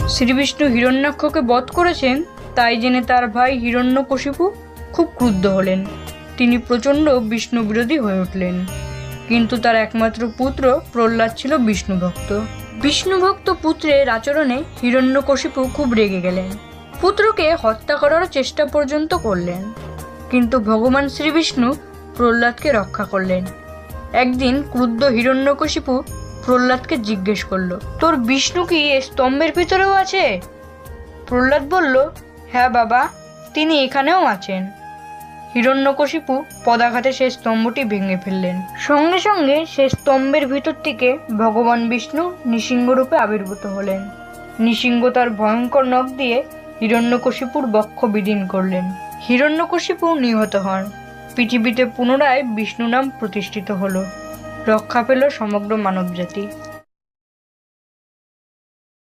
শ্রীবিষ্ণু হিরণ্যাক্ষকে বধ করেছেন, তাই জেনে তার ভাই হিরণ্যকশিপু খুব ক্রুদ্ধ হলেন। তিনি প্রচণ্ড বিষ্ণু বিরোধী হয়ে উঠলেন। কিন্তু তার একমাত্র পুত্র প্রহ্লাদ ছিল বিষ্ণুভক্ত। বিষ্ণুভক্ত পুত্রের আচরণে হিরণ্যকশিপু খুব রেগে গেলেন। পুত্রকে হত্যা করার চেষ্টা পর্যন্ত করলেন। কিন্তু ভগবান শ্রীবিষ্ণু প্রহ্লাদকে রক্ষা করলেন। একদিন ক্রুদ্ধ হিরণ্যকশিপু প্রহ্লাদকে জিজ্ঞেস করল, তোর বিষ্ণু কি এই স্তম্ভের ভিতরেও আছে? প্রহ্লাদ বলল, হ্যাঁ বাবা, তিনি এখানেও আছেন। হিরণ্যকশিপু পদাঘাতে সেই স্তম্ভটি ভেঙে ফেললেন। সঙ্গে সঙ্গে সেই স্তম্ভের ভিতর থেকে ভগবান বিষ্ণু নৃসিংহরূপে আবির্ভূত হলেন। নৃসিংহ তার ভয়ঙ্কর নখ দিয়ে হিরণ্যকশিপুর বক্ষ বিদীর্ণ করলেন। হিরণ্যকশিপু নিহত হন। পৃথিবীতে পুনরায় বিষ্ণু নাম প্রতিষ্ঠিত হলো। রক্ষা পেল সমগ্র মানবজাতি।